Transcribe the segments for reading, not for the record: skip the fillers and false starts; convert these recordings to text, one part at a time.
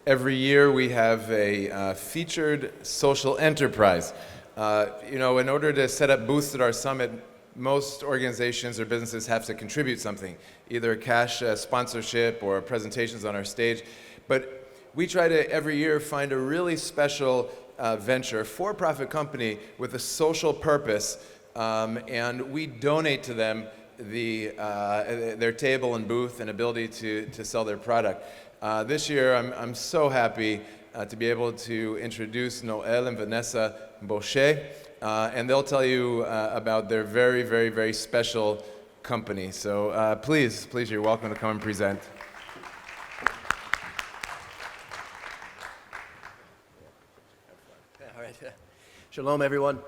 Every year we have a featured social enterprise. In order to set up booths at our summit, most organizations or businesses have to contribute something, either cash sponsorship or presentations on our stage. But we try to every year find a really special venture, for-profit company with a social purpose, and we donate to them their table and booth and ability to sell their product. This year, I'm so happy to be able to introduce Noel and Vanessa Bouché, and they'll tell you about their very, very, very special company. So please, you're welcome to come and present. All right. Shalom, everyone.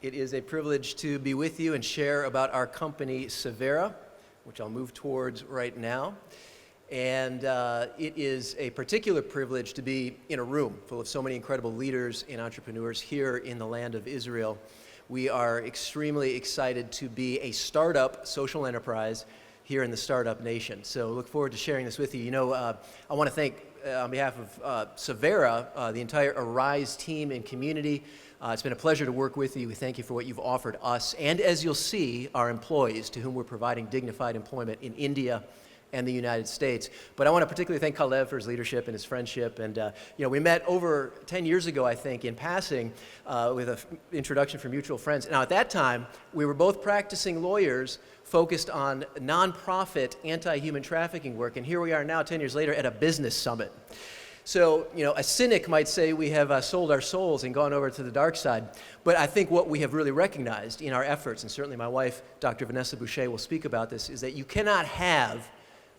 It is a privilege to be with you and share about our company, Severa, which I'll move towards right now. And it is a particular privilege to be in a room full of so many incredible leaders and entrepreneurs here in the land of Israel. We are extremely excited to be a startup social enterprise here in the startup nation. So look forward to sharing this with you. I want to thank, on behalf of Severa, the entire Arise team and community. It's been a pleasure to work with you. We thank you for what you've offered us, and as you'll see, our employees, to whom we're providing dignified employment in India and the United States. But I want to particularly thank Kalev for his leadership and his friendship. And we met over 10 years ago, I think, in passing with an introduction from mutual friends. Now, at that time, we were both practicing lawyers focused on nonprofit anti-human trafficking work. And here we are now, 10 years later, at a business summit. So, a cynic might say we have sold our souls and gone over to the dark side. But I think what we have really recognized in our efforts, and certainly my wife, Dr. Vanessa Bouché, will speak about this, is that you cannot have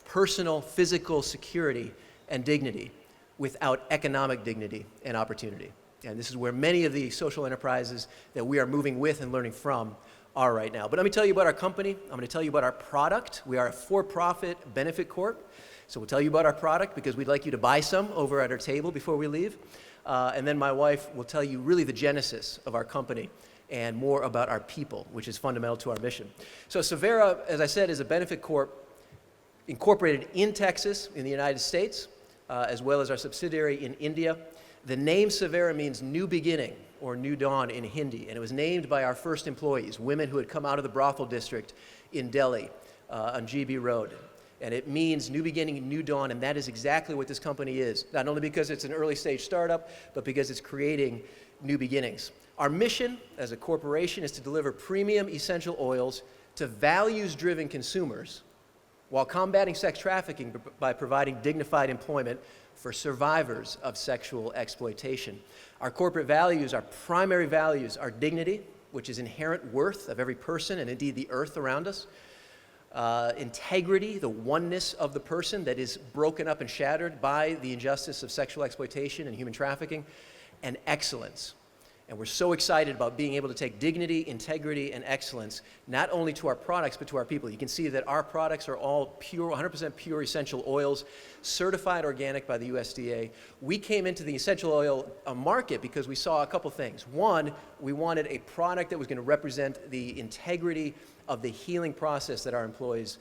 personal, physical security and dignity without economic dignity and opportunity. And this is where many of the social enterprises that we are moving with and learning from are right now. But let me tell you about our company. I'm going to tell you about our product. We are a for-profit benefit corp. So we'll tell you about our product because we'd like you to buy some over at our table before we leave. And then my wife will tell you really the genesis of our company and more about our people, which is fundamental to our mission. So Severa, as I said, is a benefit corp incorporated in Texas in the United States, as well as our subsidiary in India. The name Severa means new beginning or new dawn in Hindi, and it was named by our first employees, women who had come out of the brothel district in Delhi on GB Road. And it means new beginning, new dawn, and that is exactly what this company is, not only because it's an early stage startup, but because it's creating new beginnings. Our mission as a corporation is to deliver premium essential oils to values-driven consumers while combating sex trafficking by providing dignified employment for survivors of sexual exploitation. Our corporate values, our primary values, are dignity, which is inherent worth of every person and indeed the earth around us. Integrity, the oneness of the person that is broken up and shattered by the injustice of sexual exploitation and human trafficking. And excellence. And we're so excited about being able to take dignity, integrity, and excellence, not only to our products, but to our people. You can see that our products are all pure, 100% pure essential oils, certified organic by the USDA. We came into the essential oil market because we saw a couple things. One, we wanted a product that was going to represent the integrity of the healing process that our employees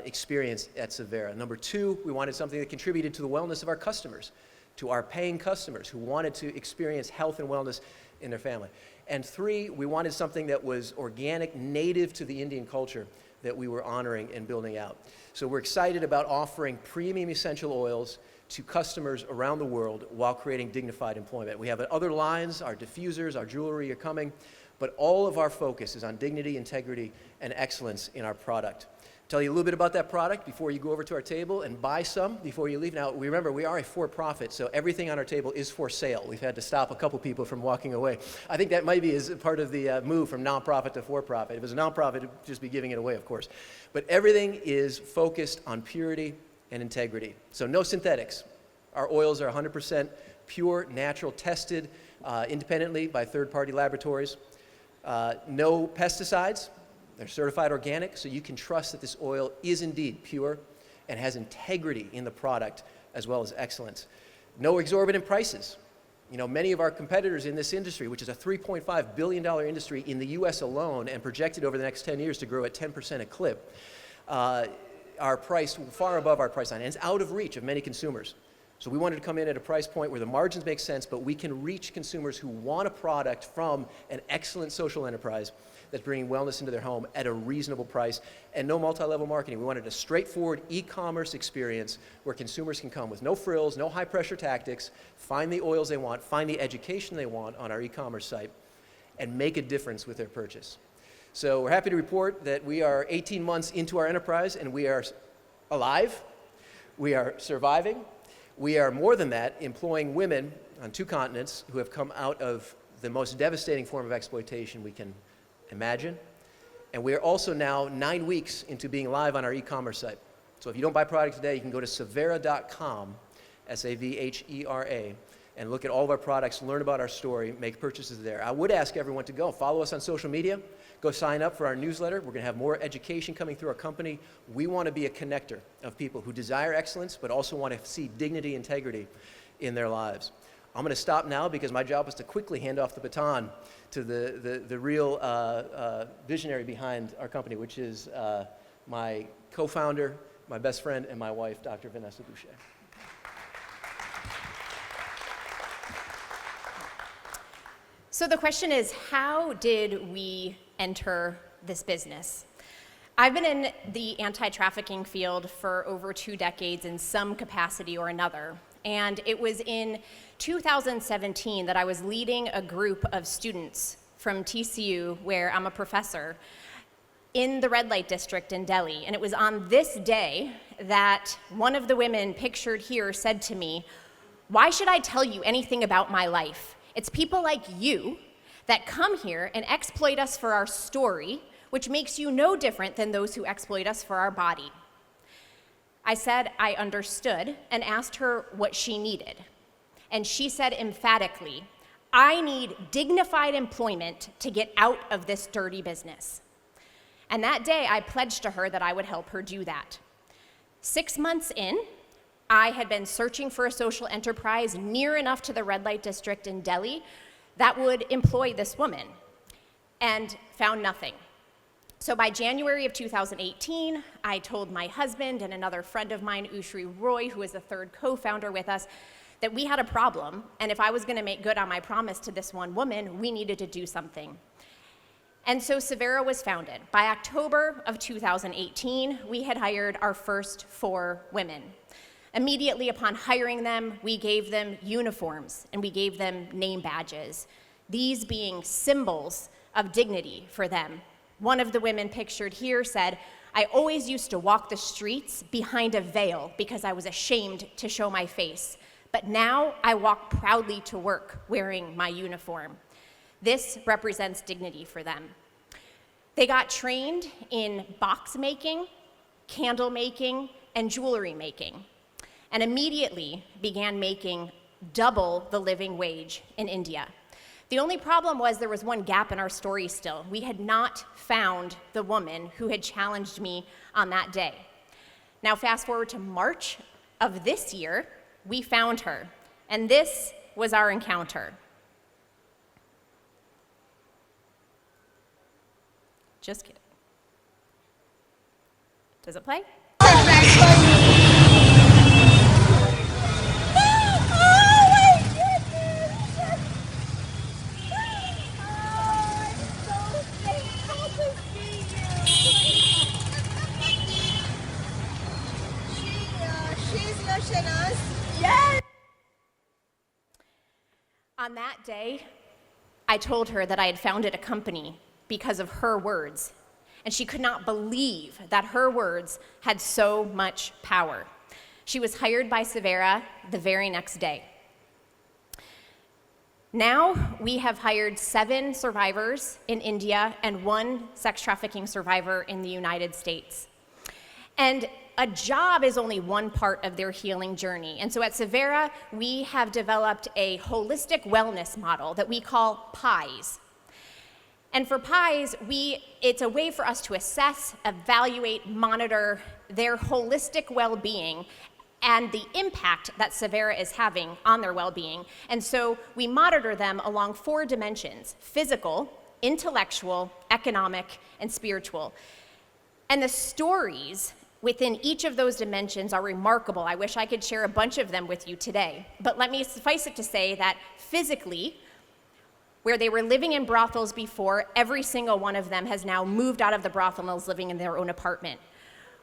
experienced at Severa. Number two, we wanted something that contributed to the wellness of our customers, to our paying customers who wanted to experience health and wellness in their family. And three, we wanted something that was organic, native to the Indian culture that we were honoring and building out. So we're excited about offering premium essential oils to customers around the world while creating dignified employment. We have other lines, our diffusers, our jewelry are coming, but all of our focus is on dignity, integrity, and excellence in our product. Tell you a little bit about that product before you go over to our table and buy some before you leave. Now, remember, we are a for-profit, so everything on our table is for sale. We've had to stop a couple people from walking away. I think that might be as part of the move from nonprofit to for-profit. If it was a nonprofit, it'd just be giving it away, of course. But everything is focused on purity and integrity. So no synthetics. Our oils are 100% pure, natural, tested independently by third-party laboratories. No pesticides. They're certified organic, so you can trust that this oil is indeed pure and has integrity in the product as well as excellence. No exorbitant prices. Many of our competitors in this industry, which is a $3.5 billion industry in the US alone and projected over the next 10 years to grow at 10% a clip, are priced far above our price line, and it's out of reach of many consumers. So we wanted to come in at a price point where the margins make sense, but we can reach consumers who want a product from an excellent social enterprise that's bringing wellness into their home at a reasonable price, and no multi-level marketing. We wanted a straightforward e-commerce experience where consumers can come with no frills, no high-pressure tactics, find the oils they want, find the education they want on our e-commerce site, and make a difference with their purchase. So we're happy to report that we are 18 months into our enterprise, and we are alive, we are surviving. We are, more than that, employing women on 2 continents who have come out of the most devastating form of exploitation we can imagine. And we are also now 9 weeks into being live on our e-commerce site. So if you don't buy product today, you can go to savera.com, S-A-V-H-E-R-A, and look at all of our products, learn about our story, make purchases there. I would ask everyone to go. Follow us on social media. Go sign up for our newsletter. We're going to have more education coming through our company. We want to be a connector of people who desire excellence, but also want to see dignity, integrity in their lives. I'm going to stop now because my job is to quickly hand off the baton to the real visionary behind our company, which is my co-founder, my best friend, and my wife, Dr. Vanessa Bouché. So the question is, how did we enter this business? I've been in the anti-trafficking field for over 2 decades in some capacity or another. And it was in 2017 that I was leading a group of students from TCU, where I'm a professor, in the red light district in Delhi. And it was on this day that one of the women pictured here said to me, "Why should I tell you anything about my life? It's people like you that come here and exploit us for our story, which makes you no different than those who exploit us for our body." I said I understood and asked her what she needed. And she said emphatically, "I need dignified employment to get out of this dirty business." And that day I pledged to her that I would help her do that. 6 months in, I had been searching for a social enterprise near enough to the red light district in Delhi that would employ this woman, and found nothing. So by January of 2018, I told my husband and another friend of mine, Ushri Roy, who is the 3rd co-founder with us, that we had a problem, and if I was going to make good on my promise to this one woman, we needed to do something. And so Savera was founded. By October of 2018, we had hired our first 4 women. Immediately upon hiring them, we gave them uniforms and we gave them name badges, these being symbols of dignity for them. One of the women pictured here said, "I always used to walk the streets behind a veil because I was ashamed to show my face, but now I walk proudly to work wearing my uniform." This represents dignity for them. They got trained in box making, candle making, and jewelry making, and immediately began making double the living wage in India. The only problem was there was one gap in our story still. We had not found the woman who had challenged me on that day. Now fast forward to March of this year, we found her, and this was our encounter. Just kidding. Does it play? On that day, I told her that I had founded a company because of her words, and she could not believe that her words had so much power. She was hired by Savera the very next day. Now we have hired 7 survivors in India and 1 sex trafficking survivor in the United States. And a job is only one part of their healing journey. And so at Savera, we have developed a holistic wellness model that we call PIES. And for PIES, it's a way for us to assess, evaluate, monitor their holistic well-being and the impact that Savera is having on their well-being. And so we monitor them along 4 dimensions: physical, intellectual, economic, and spiritual. And the stories within each of those dimensions are remarkable. I wish I could share a bunch of them with you today. But let me suffice it to say that physically, where they were living in brothels before, every single one of them has now moved out of the brothel and is living in their own apartment.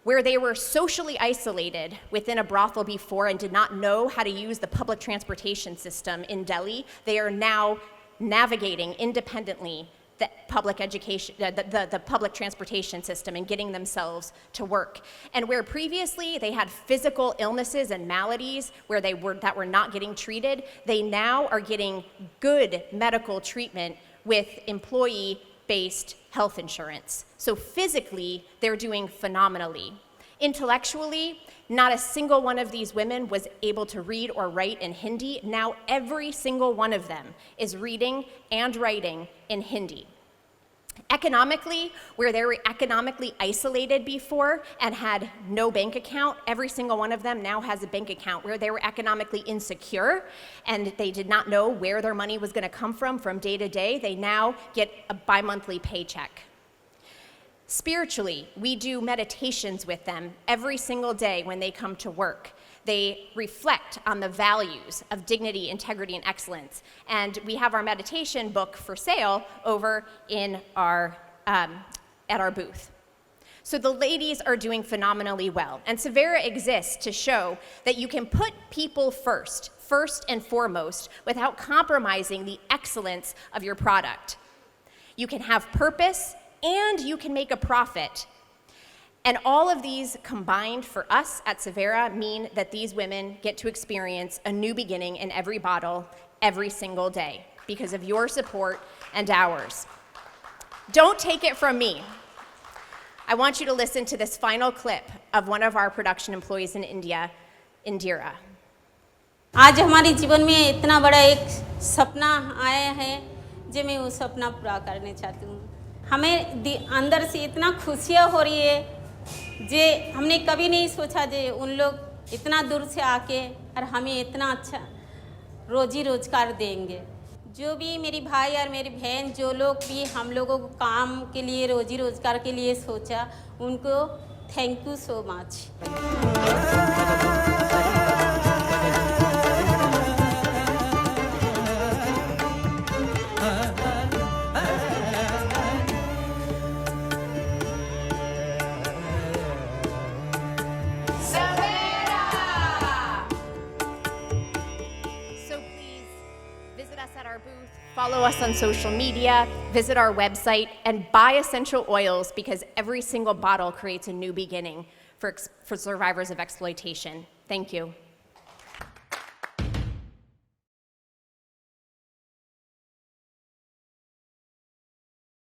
Where they were socially isolated within a brothel before and did not know how to use the public transportation system in Delhi, they are now navigating independently the public education, the public transportation system and getting themselves to work. And where previously they had physical illnesses and maladies that were not getting treated, they now are getting good medical treatment with employee-based health insurance. So physically, they're doing phenomenally. Intellectually, not a single one of these women was able to read or write in Hindi. Now every single one of them is reading and writing in Hindi. Economically, where they were economically isolated before and had no bank account, every single one of them now has a bank account. Where they were economically insecure and they did not know where their money was going to come from day to day, they now get a bi-monthly paycheck. Spiritually, we do meditations with them every single day when they come to work. They reflect on the values of dignity, integrity, and excellence. And we have our meditation book for sale over in our, at our booth. So the ladies are doing phenomenally well. And Savera exists to show that you can put people first and foremost, without compromising the excellence of your product. You can have purpose, and you can make a profit. And all of these combined for us at Savera mean that these women get to experience a new beginning in every bottle every single day because of your support and ours. Don't take it from me. I want you to listen to this final clip of one of our production employees in India, Indira. आज हमारे जीवन में इतना बड़ा एक सपना आया है जो मैं वो सपना पूरा करने चाहती हूँ। हमें अंदर से इतना खुशियाँ हो रही है जे हमने कभी नहीं सोचा जे उन लोग इतना दूर से आके और हमें इतना अच्छा रोजी रोजगार देंगे। जो भी मेरी भाई और मेरी बहन जो लोग भी हम लोगों को काम के लिए रोजी रोजगार के लिए सोचा उनको thank you so much. Follow us on social media, visit our website, and buy essential oils because every single bottle creates a new beginning for survivors of exploitation. Thank you.